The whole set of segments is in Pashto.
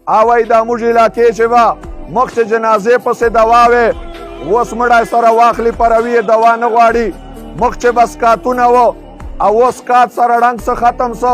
اوای دا موږ علاقې چې به مخکې جنازې پسې دوا وې اوس مړی سره واخلي پروي دوا نه غواړي مخکې به سکاتونه و او اوس کات سره ړنګ څه ختم سو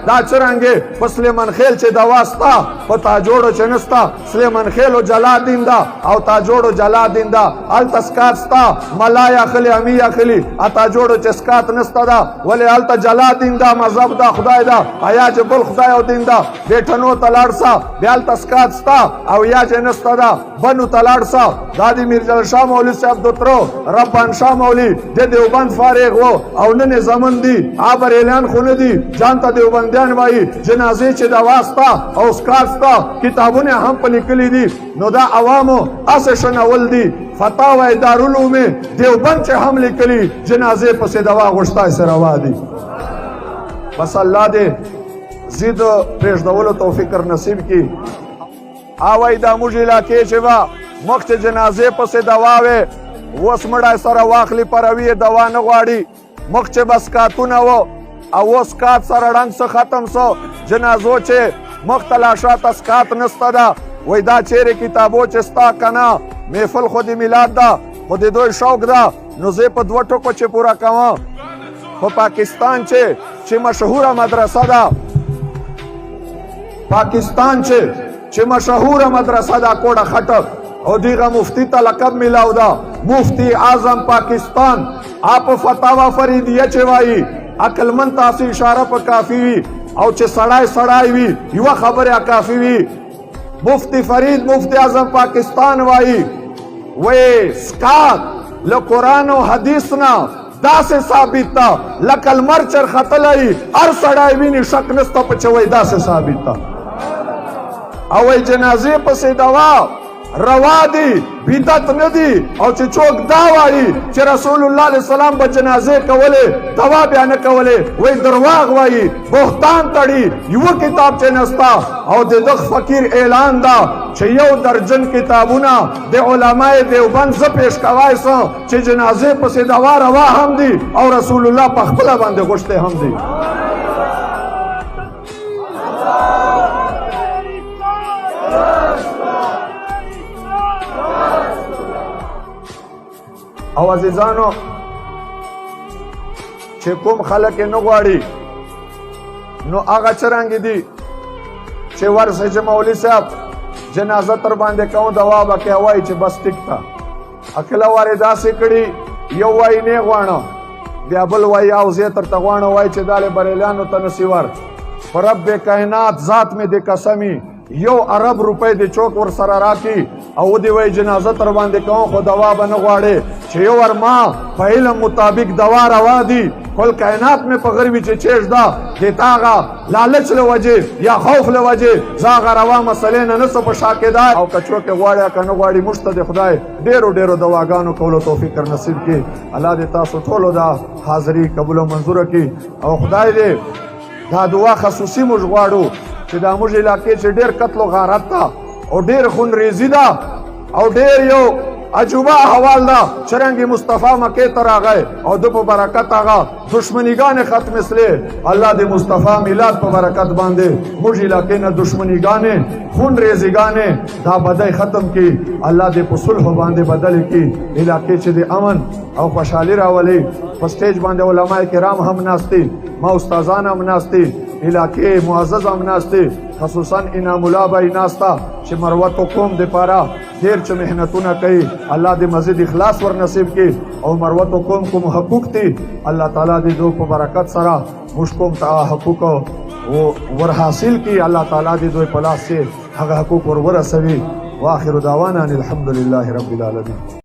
دا څرنګې په سلیمان خیل چې دوا ستا په تاجوړو چې نستا سلیمان خیلو جلالدین دا او تاجوړو جلالدین دا هلته سکات ستا ملا اخلي امي اخلي تاجوړو چې سکات نستا دا ولې هلته جلالدین دا مذهب دا خدای دا یا چې بل خدای او دین دا بیٹھنو ته لاړ سه بیا هلته سکات ستا او یا چې نستا دا بنو ته لاړ سه دا د میرجل شاه مولوي صاحب دوترو ربان شاه مولوي د دیوبند فارغ و او نن زمن دی آبر اعلان خونه دی جانتا دیوبندیان وای جنازې چې دا واسطه او سکاستا کتابونه هم په لیکلي دي نو دا عوامو اسه شنول دي فتاوی دارالعلوم دیوبند چې هم لیکلي جنازې پسې دوا غوښتای سره وادي بس الله دې زید پرېږدولو توفیق نصیب کی اوای دا موږ علاقې چې به مخکې جنازې پسې دوا وې اوس مړی سره واخلي پروي دوا نه غواړي مخکې به سکاتونه و او اوس کات سره ړنګ څه ختم سو جنازو چې مخته لا شاته سکات نسته ده وایي دا چیرې کتابو چې ستا که نه محفل خو د میلاد ده خو د دوی شوق ده نو زه په دوه ټکو چې پوره کوم په پاکستان چې مشهوره مدرسه ده پاکستان چې مشهوره مدرسه ده کوډه خټک او دیغه مفتی ته لقب ملاو ده مفتی اعظم پاکستان آپ فتاوا فریدیه چې وایي عقلمند تاسو اشاره په کافی وي او چې سړی وي یوه خبره کافی وي مفتی فرید مفتی اعظم پاکستان وایي وی سکات له قرآن او حدیث نه داسې ثابت ده لکه لمر چرختلی هر سړی ویني شک نسته په چې وایي داسې ثابت ده او وایي جنازې پسې دوا روا دی بدعت نه دی او چې څوک دا وایي چې رسول الله علیه السلام به جنازې کولې دوا بیا نه کولې وایي درواغ وایي بهتان تړي یوه کتاب چې نستا او د دغه فقیر اعلان ده چې یو درجن کتابونه د علمای دیوبند زه پیش کوای سم چې جنازې پسې دوا روا هم دي او رسول الله په خپله باندې غوښتې هم دي او عزیزانو چې کوم خلک نه غواړي نو هغه څرنګه دي چې ورسې چې مولوي صاحب جنازه تر باندې کوم دوا به کې وایي چې بس ټیک ته اکله وارې داسې کړي یو وایي نه غواړم بیا بل وایي او زه تر ته غواړم وایي چې دا له بریلیانو ته نسي ور په رب کائنات ذات مې د قسمي یو ارب روپۍ د چوک ور سره راکړي او دی وایي جنازه تر باندې کوم خو دوا به نه غواړې چې یو ور ما په علم مطابق دوا روا دي کل کائنات میں په غربي چې چیش ده د تاغه لالچ له وجې یا خوف له وجې زاغه روا مسلې نه نسو په شا کېدای او که څوک غواړي که نه غواړي موږ ته د خدای ډېرو دواګانو کولو توفیق نصیب کړي الله دې تاسو ټولو دا حاضري قبول او منظوره کړي او خدای دې دا دعا خصوصي موږ غواړو چې دا موږ علاقې چې ډېر قتل و غارت ده او ډېر خون ریزي ده او ډېر یو عجوبه احوال ده څرنګې مصطفی مکې ته راغی او د په برکت هغه دشمنیګانې ختمې سلې الله د مصطفی میلاد په برکت باندې موږ علاقې نه دشمنیګانې خون ریزیګانې دا بدۍ ختم کړي الله دې په صلح باندې بدل کړي علاقې چې د امن او خوشحالي راولي په سټیج باندې علما کرام هم ناستي ما استادان هم ناستي علاقې معزز هم ناستي خصوصا انعام الله بای ناستا چې مروت قوم د پاره ډېر چې محنتونه کوي الله دې مزید اخلاص ور نصیب کړي او مروت قوم کوم حقوق دي الله تعالی دې دوی په برکت سره موږ کوم ته حقوق ور حاصل کړي الله تعالی دې دوی په لاس هغه حقوق ور ورسوي واخر دعوانا الحمد لله رب العالمين.